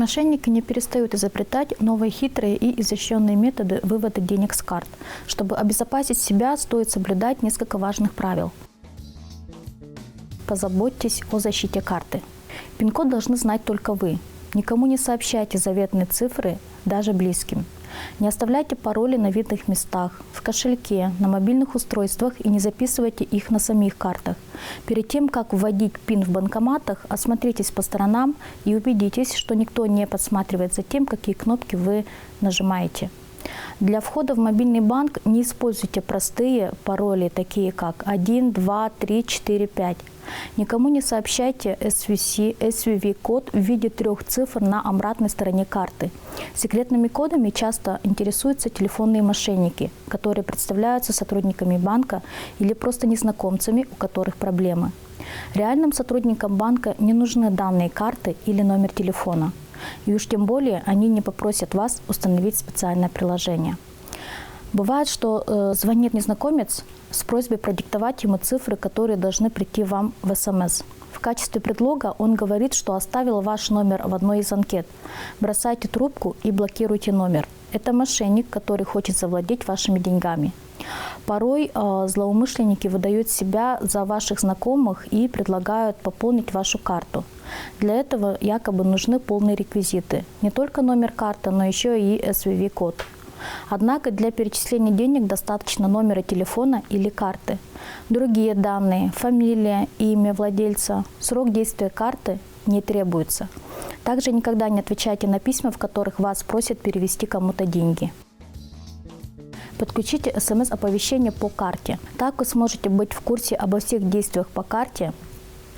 Мошенники не перестают изобретать новые хитрые и изощренные методы вывода денег с карт. Чтобы обезопасить себя, стоит соблюдать несколько важных правил. Позаботьтесь о защите карты. Пин-код должны знать только вы. Никому не сообщайте заветные цифры, даже близким. Не оставляйте пароли на видных местах, в кошельке, на мобильных устройствах и не записывайте их на самих картах. Перед тем, как вводить ПИН в банкоматах, осмотритесь по сторонам и убедитесь, что никто не подсматривает за тем, какие кнопки вы нажимаете. Для входа в мобильный банк не используйте простые пароли, такие как 1, 2, 3, 4, 5. Никому не сообщайте SVC, SVV-код в виде 3 цифр на обратной стороне карты. Секретными кодами часто интересуются телефонные мошенники, которые представляются сотрудниками банка или просто незнакомцами, у которых проблемы. Реальным сотрудникам банка не нужны данные карты или номер телефона. И уж тем более они не попросят вас установить специальное приложение. Бывает, что звонит незнакомец с просьбой продиктовать ему цифры, которые должны прийти вам в СМС. В качестве предлога он говорит, что оставил ваш номер в одной из анкет. Бросайте трубку и блокируйте номер. Это мошенник, который хочет завладеть вашими деньгами. Порой злоумышленники выдают себя за ваших знакомых и предлагают пополнить вашу карту. Для этого якобы нужны полные реквизиты. Не только номер карты, но еще и SVV-код. Однако для перечисления денег достаточно номера телефона или карты. Другие данные, фамилия, имя владельца, срок действия карты не требуется. Также никогда не отвечайте на письма, в которых вас просят перевести кому-то деньги. Подключите СМС-оповещение по карте. Так вы сможете быть в курсе обо всех действиях по карте.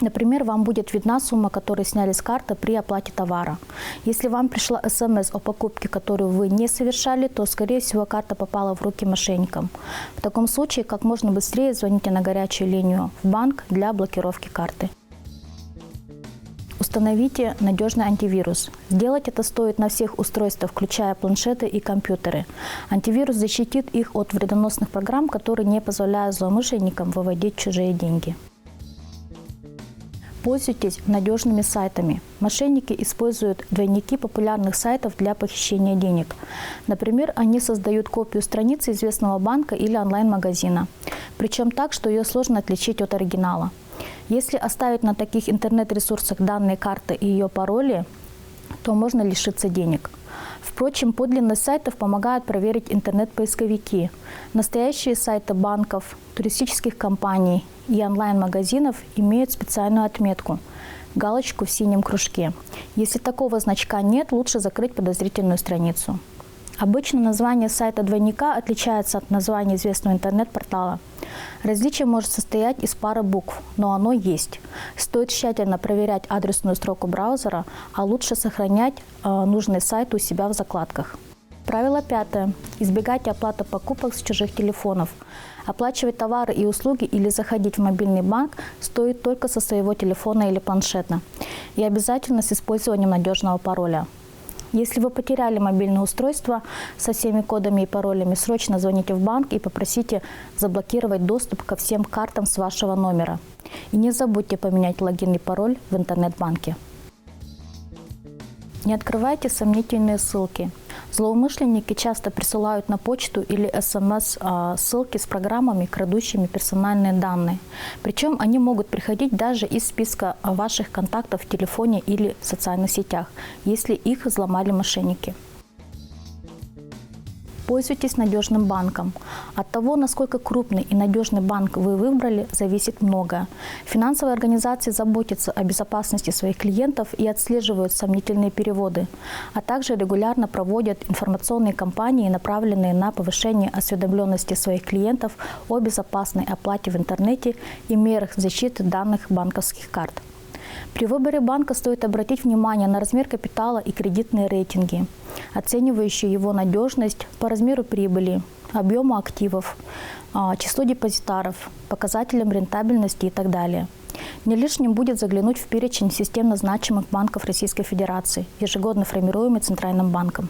Например, вам будет видна сумма, которую сняли с карты при оплате товара. Если вам пришла СМС о покупке, которую вы не совершали, то, скорее всего, карта попала в руки мошенникам. В таком случае, как можно быстрее звоните на горячую линию в банк для блокировки карты. Установите надежный антивирус. Сделать это стоит на всех устройствах, включая планшеты и компьютеры. Антивирус защитит их от вредоносных программ, которые не позволяют злоумышленникам выводить чужие деньги. Пользуйтесь надежными сайтами. Мошенники используют двойники популярных сайтов для похищения денег. Например, они создают копию страницы известного банка или онлайн-магазина. Причем так, что ее сложно отличить от оригинала. Если оставить на таких интернет-ресурсах данные карты и ее пароли, то можно лишиться денег. Впрочем, подлинность сайтов помогают проверить интернет-поисковики. Настоящие сайты банков, туристических компаний и онлайн-магазинов имеют специальную отметку – галочку в синем кружке. Если такого значка нет, лучше закрыть подозрительную страницу. Обычно название сайта двойника отличается от названия известного интернет-портала. Различие может состоять из пары букв, но оно есть. Стоит тщательно проверять адресную строку браузера, а лучше сохранять нужный сайт у себя в закладках. Правило 5. Избегайте оплаты покупок с чужих телефонов. Оплачивать товары и услуги или заходить в мобильный банк стоит только со своего телефона или планшета. И обязательно с использованием надежного пароля. Если вы потеряли мобильное устройство со всеми кодами и паролями, срочно звоните в банк и попросите заблокировать доступ ко всем картам с вашего номера. И не забудьте поменять логин и пароль в интернет-банке. Не открывайте сомнительные ссылки. Злоумышленники часто присылают на почту или СМС ссылки с программами, крадущими персональные данные. Причем они могут приходить даже из списка ваших контактов в телефоне или в социальных сетях, если их взломали мошенники. Пользуйтесь надежным банком. От того, насколько крупный и надежный банк вы выбрали, зависит многое. Финансовые организации заботятся о безопасности своих клиентов и отслеживают сомнительные переводы, а также регулярно проводят информационные кампании, направленные на повышение осведомленности своих клиентов о безопасной оплате в интернете и мерах защиты данных банковских карт. При выборе банка стоит обратить внимание на размер капитала и кредитные рейтинги, оценивающие его надежность по размеру прибыли, объему активов, числу депозитаров, показателям рентабельности и так далее. Не лишним будет заглянуть в перечень системно значимых банков Российской Федерации, ежегодно формируемый Центральным банком.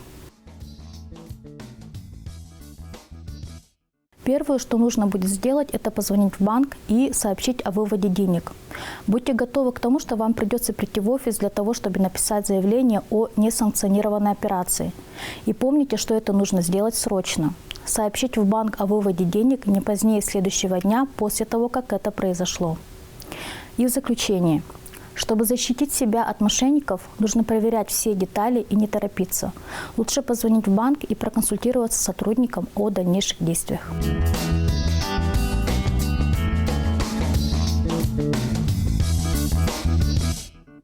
Первое, что нужно будет сделать, это позвонить в банк и сообщить о выводе денег. Будьте готовы к тому, что вам придется прийти в офис для того, чтобы написать заявление о несанкционированной операции. И помните, что это нужно сделать срочно. Сообщить в банк о выводе денег не позднее следующего дня после того, как это произошло. И в заключение. Чтобы защитить себя от мошенников, нужно проверять все детали и не торопиться. Лучше позвонить в банк и проконсультироваться с сотрудником о дальнейших действиях.